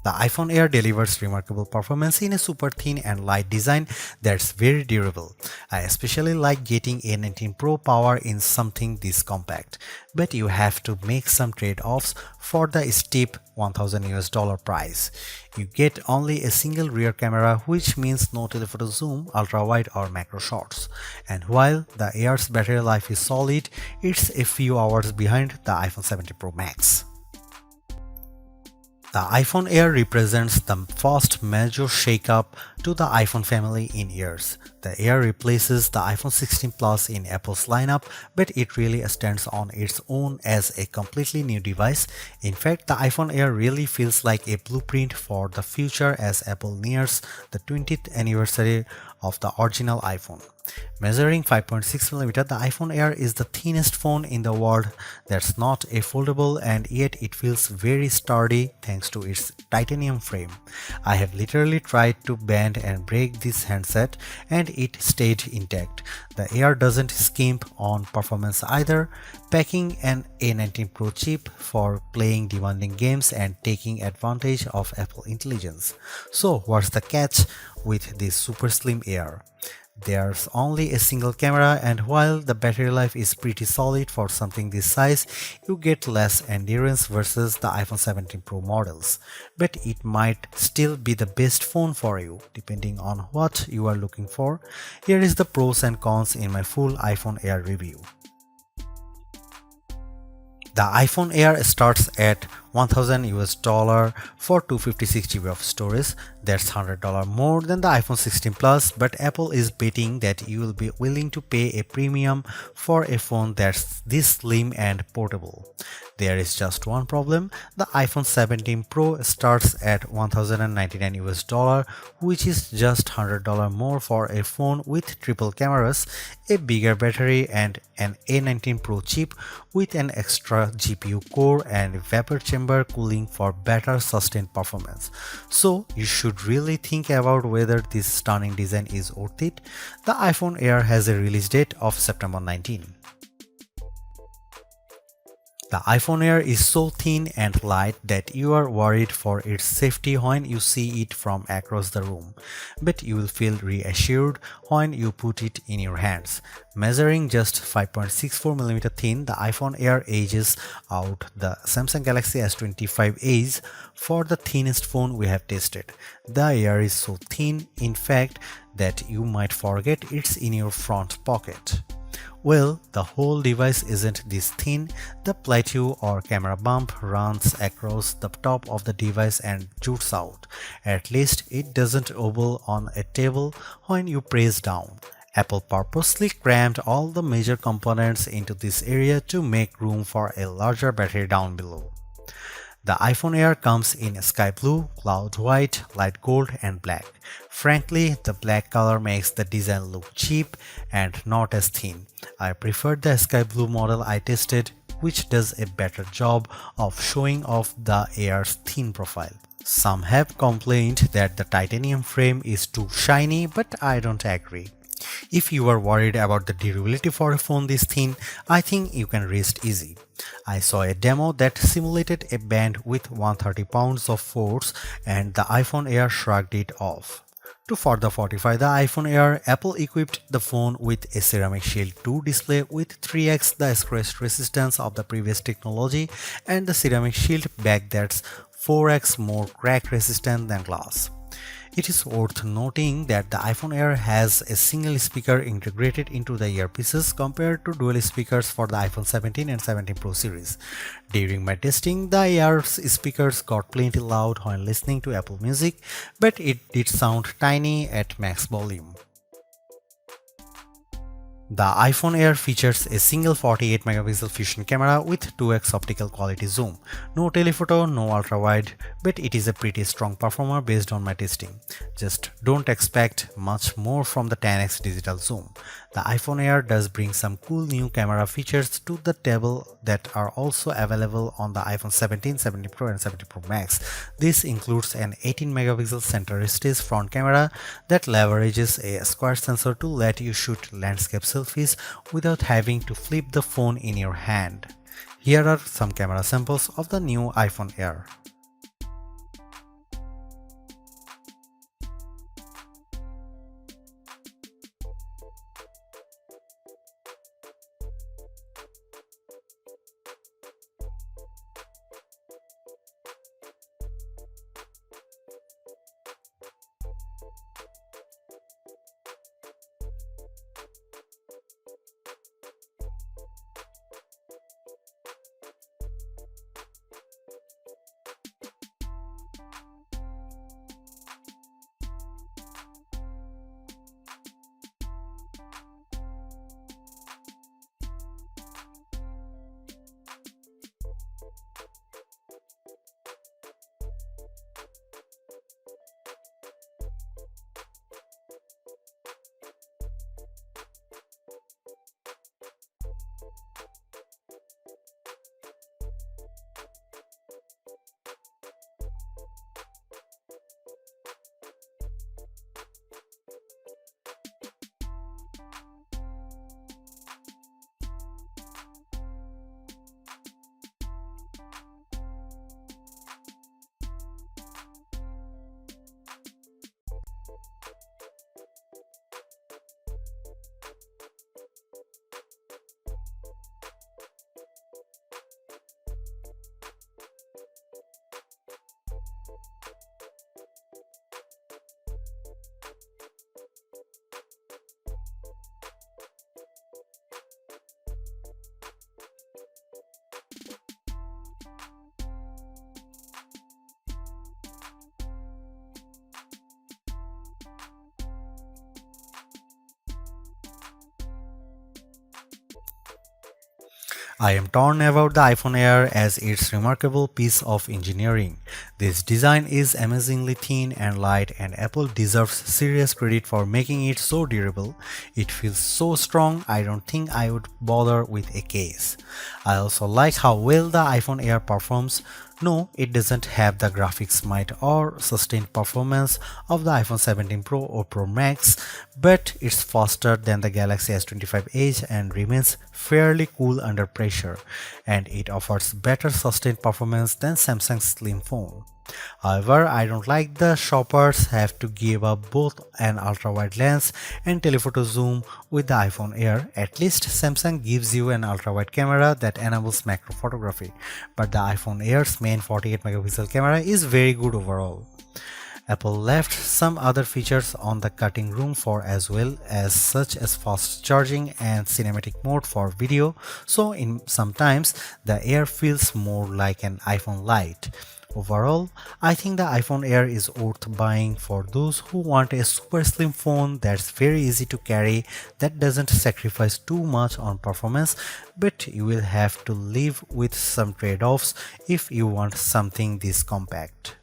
The iPhone Air delivers remarkable performance in a super thin and light design that's very durable. I especially like getting A19 Pro power in something this compact, but you have to make some trade-offs for the steep $1,000 price. You get only a single rear camera, which means no telephoto zoom, ultra-wide or macro shots. And while the Air's battery life is solid, it's a few hours behind the iPhone 17 Pro Max. The iPhone Air represents the first major shakeup to the iPhone family in years. The Air replaces the iPhone 16 Plus in Apple's lineup, but it really stands on its own as a completely new device. In fact, the iPhone Air really feels like a blueprint for the future as Apple nears the 20th anniversary of the original iPhone. Measuring 5.6mm, the iPhone Air is the thinnest phone in the world that's not a foldable, and yet it feels very sturdy thanks to its titanium frame. I have literally tried to bend and break this handset and it stayed intact. The Air doesn't skimp on performance either, packing an A19 Pro chip for playing demanding games and taking advantage of Apple intelligence. So what's the catch with this super slim Air? There's only a single camera, and while the battery life is pretty solid for something this size, you get less endurance versus the iPhone 17 Pro models. But it might still be the best phone for you, depending on what you are looking for. Here is the pros and cons in my full iPhone Air review. The iPhone Air starts at $1,000 for 256GB of storage. That's $100 more than the iPhone 16 Plus, but Apple is betting that you will be willing to pay a premium for a phone that's this slim and portable. There is just one problem. The iPhone 17 Pro starts at $1,099, which is just $100 more for a phone with triple cameras, a bigger battery, and an A19 Pro chip with an extra GPU core and vapor chamber cooling for better sustained performance. So you should really think about whether this stunning design is worth it. The iPhone Air has a release date of September 19. The iPhone Air is so thin and light that you are worried for its safety when you see it from across the room, but you will feel reassured when you put it in your hands. Measuring just 5.64mm thin, the iPhone Air edges out the Samsung Galaxy S25 Edge for the thinnest phone we have tested. The Air is so thin, in fact, that you might forget it's in your front pocket. Well, the whole device isn't this thin. The plateau or camera bump runs across the top of the device and jutes out. At least it doesn't wobble on a table when you press down. Apple purposely crammed all the major components into this area to make room for a larger battery down below. The iPhone Air comes in sky blue, cloud white, light gold, and black. Frankly, the black color makes the design look cheap and not as thin. I preferred the sky blue model I tested, which does a better job of showing off the Air's thin profile. Some have complained that the titanium frame is too shiny, but I don't agree. If you are worried about the durability for a phone this thin, I think you can rest easy. I saw a demo that simulated a band with 130 pounds of force, and the iPhone Air shrugged it off. To further fortify the iPhone Air, Apple equipped the phone with a Ceramic Shield 2 display with 3x the scratch resistance of the previous technology and the Ceramic Shield back that's 4x more crack resistant than glass. It is worth noting that the iPhone Air has a single speaker integrated into the earpieces compared to dual speakers for the iPhone 17 and 17 Pro series. During my testing, the Air's speakers got plenty loud when listening to Apple Music, but it did sound tiny at max volume. The iPhone Air features a single 48MP fusion camera with 2x optical quality zoom. No telephoto, no ultra-wide, but it is a pretty strong performer based on my testing. Just don't expect much more from the 10x digital zoom. The iPhone Air does bring some cool new camera features to the table that are also available on the iPhone 17, 17 Pro and 17 Pro Max. This includes an 18MP center stage front camera that leverages a square sensor to let you shoot landscape selfies without having to flip the phone in your hand. Here are some camera samples of the new iPhone Air. I am torn about the iPhone Air as its remarkable piece of engineering. This design is amazingly thin and light, and Apple deserves serious credit for making it so durable. It feels so strong, I don't think I would bother with a case. I also like how well the iPhone Air performs. No, it doesn't have the graphics might or sustained performance of the iPhone 17 Pro or Pro Max, but it's faster than the Galaxy S25 Edge and remains fairly cool under pressure, and it offers better sustained performance than Samsung's slim phone. However, I don't like the shoppers have to give up both an ultra-wide lens and telephoto zoom with the iPhone Air. At least Samsung gives you an ultra-wide camera that enables macro photography, but the iPhone Air's main 48 megapixel camera is very good overall. Apple left some other features on the cutting room floor as well, as such as fast charging and cinematic mode for video, so in sometimes the Air feels more like an iPhone Lite. Overall, I think the iPhone Air is worth buying for those who want a super slim phone that's very easy to carry, that doesn't sacrifice too much on performance, but you will have to live with some trade-offs if you want something this compact.